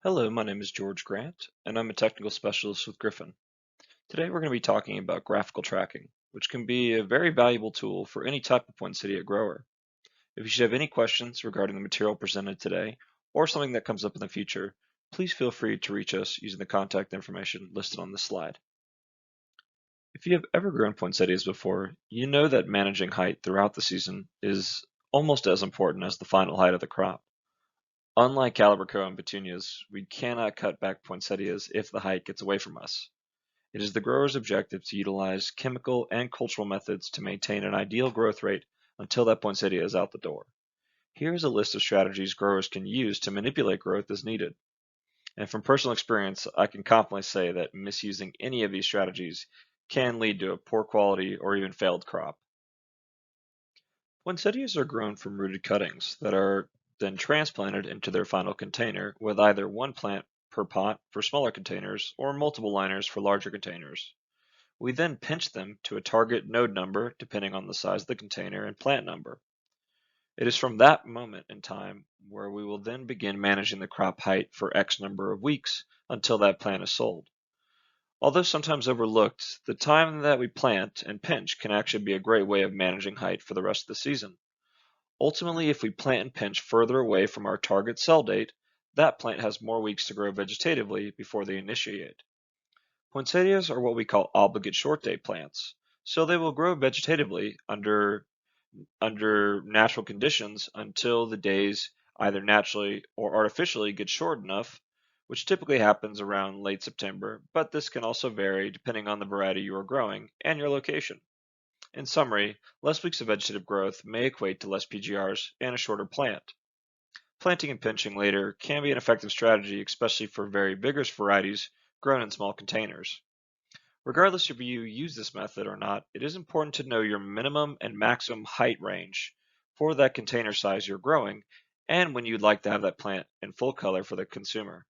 Hello, my name is George Grant, and I'm a technical specialist with Griffin. Today we're going to be talking about graphical tracking, which can be a very valuable tool for any type of poinsettia grower. If you should have any questions regarding the material presented today, or something that comes up in the future, please feel free to reach us using the contact information listed on this slide. If you have ever grown poinsettias before, you know that managing height throughout the season is almost as important as the final height of the crop. Unlike Calibrachoa and petunias, we cannot cut back poinsettias if the height gets away from us. It is the grower's objective to utilize chemical and cultural methods to maintain an ideal growth rate until that poinsettia is out the door. Here is a list of strategies growers can use to manipulate growth as needed. And from personal experience, I can confidently say that misusing any of these strategies can lead to a poor quality or even failed crop. Poinsettias are grown from rooted cuttings that are then transplanted into their final container with either one plant per pot for smaller containers or multiple liners for larger containers. We then pinch them to a target node number depending on the size of the container and plant number. It is from that moment in time where we will then begin managing the crop height for X number of weeks until that plant is sold. Although sometimes overlooked, the time that we plant and pinch can actually be a great way of managing height for the rest of the season. Ultimately, if we plant and pinch further away from our target sell date, that plant has more weeks to grow vegetatively before they initiate. Poinsettias are what we call obligate short date plants, so they will grow vegetatively under natural conditions until the days either naturally or artificially get short enough, which typically happens around late September, but this can also vary depending on the variety you are growing and your location. In summary, less weeks of vegetative growth may equate to less PGRs and a shorter plant. Planting and pinching later can be an effective strategy, especially for very vigorous varieties grown in small containers. Regardless if you use this method or not, it is important to know your minimum and maximum height range for that container size you're growing and when you'd like to have that plant in full color for the consumer.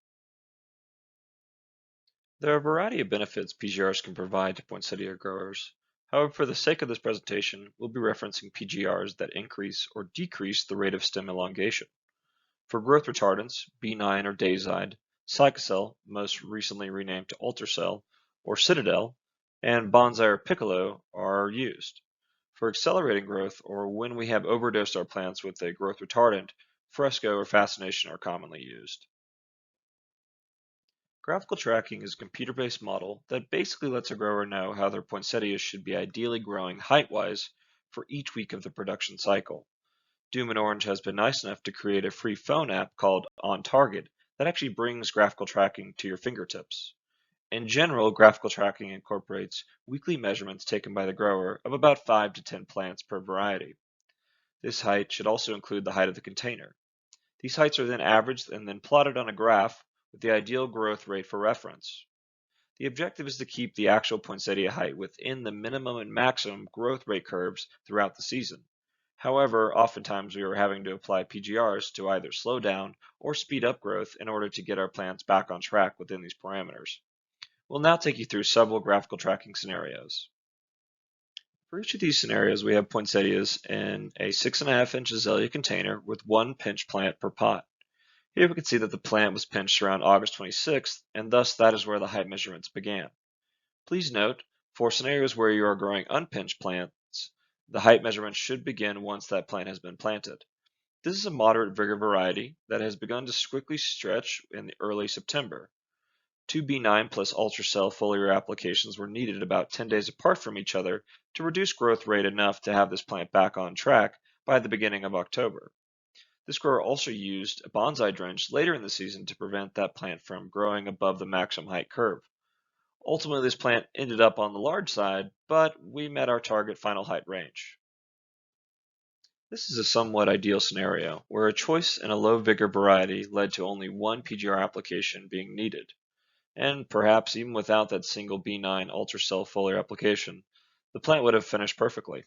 There are a variety of benefits PGRs can provide to poinsettia growers. However, for the sake of this presentation, we'll be referencing PGRs that increase or decrease the rate of stem elongation. For growth retardants, B9 or Dazide, Cycocel, most recently renamed to Ultracell, or Citadel, and Bonsai or Piccolo are used. For accelerating growth, or when we have overdosed our plants with a growth retardant, Fresco or Fascination are commonly used. Graphical tracking is a computer-based model that basically lets a grower know how their poinsettias should be ideally growing height-wise for each week of the production cycle. Doom and Orange has been nice enough to create a free phone app called On Target that actually brings graphical tracking to your fingertips. In general, graphical tracking incorporates weekly measurements taken by the grower of about 5 to 10 plants per variety. This height should also include the height of the container. These heights are then averaged and then plotted on a graph with the ideal growth rate for reference. The objective is to keep the actual poinsettia height within the minimum and maximum growth rate curves throughout the season. However, oftentimes we are having to apply PGRs to either slow down or speed up growth in order to get our plants back on track within these parameters. We'll now take you through several graphical tracking scenarios. For each of these scenarios, we have poinsettias in a 6.5-inch azalea container with one pinch plant per pot. Here we can see that the plant was pinched around August 26th, and thus that is where the height measurements began. Please note, for scenarios where you are growing unpinched plants, the height measurements should begin once that plant has been planted. This is a moderate vigor variety that has begun to quickly stretch in early September. Two B9 plus Ultracell foliar applications were needed about 10 days apart from each other to reduce growth rate enough to have this plant back on track by the beginning of October. This grower also used a bonsai drench later in the season to prevent that plant from growing above the maximum height curve. Ultimately, this plant ended up on the large side, but we met our target final height range. This is a somewhat ideal scenario, where a choice in a low vigor variety led to only one PGR application being needed. And perhaps even without that single B9 Ultracell foliar application, the plant would have finished perfectly.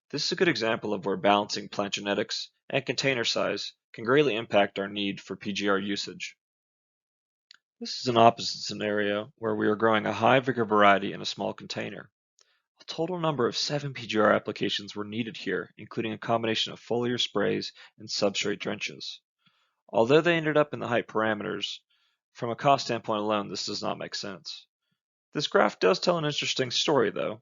This is a good example of where balancing plant genetics and container size can greatly impact our need for PGR usage. This is an opposite scenario where we are growing a high vigor variety in a small container. A total number of 7 PGR applications were needed here, including a combination of foliar sprays and substrate drenches. Although they ended up in the height parameters, From a cost standpoint alone, this does not make sense. This graph does tell an interesting story, though.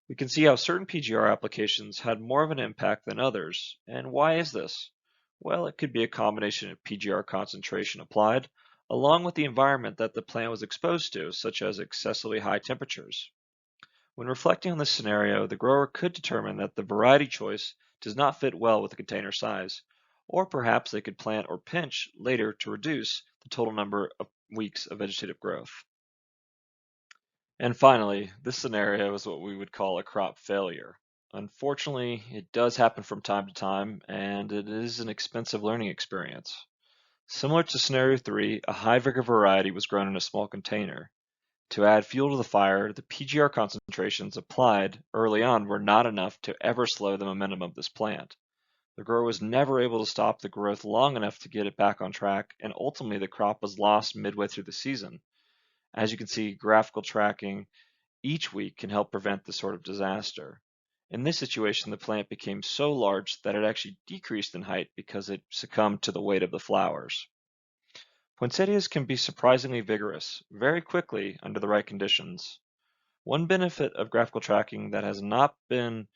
We can see how certain PGR applications had more of an impact than others. And why is this? Well, it could be a combination of PGR concentration applied, along with the environment that the plant was exposed to, such as excessively high temperatures. When reflecting on this scenario, the grower could determine that the variety choice does not fit well with the container size, or perhaps they could plant or pinch later to reduce the total number of weeks of vegetative growth. And finally, this scenario is what we would call a crop failure. Unfortunately, it does happen from time to time, and it is an expensive learning experience. Similar to scenario 3, a high vigor variety was grown in a small container. To add fuel to the fire, the PGR concentrations applied early on were not enough to ever slow the momentum of this plant. The grower was never able to stop the growth long enough to get it back on track, and ultimately the crop was lost midway through the season. As you can see, graphical tracking each week can help prevent this sort of disaster. In this situation, the plant became so large that it actually decreased in height because it succumbed to the weight of the flowers. Poinsettias can be surprisingly vigorous, very quickly under the right conditions. One benefit of graphical tracking that has not been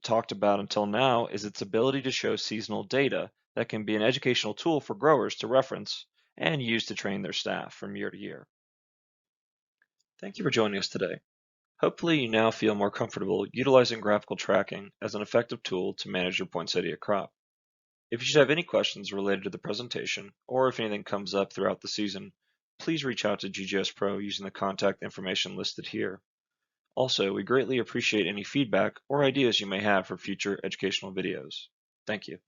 talked about until now is its ability to show seasonal data that can be an educational tool for growers to reference and use to train their staff from year to year. Thank you for joining us today. Hopefully you now feel more comfortable utilizing graphical tracking as an effective tool to manage your poinsettia crop. If you should have any questions related to the presentation, or if anything comes up throughout the season, please reach out to GGS Pro using the contact information listed here. Also, we greatly appreciate any feedback or ideas you may have for future educational videos. Thank you.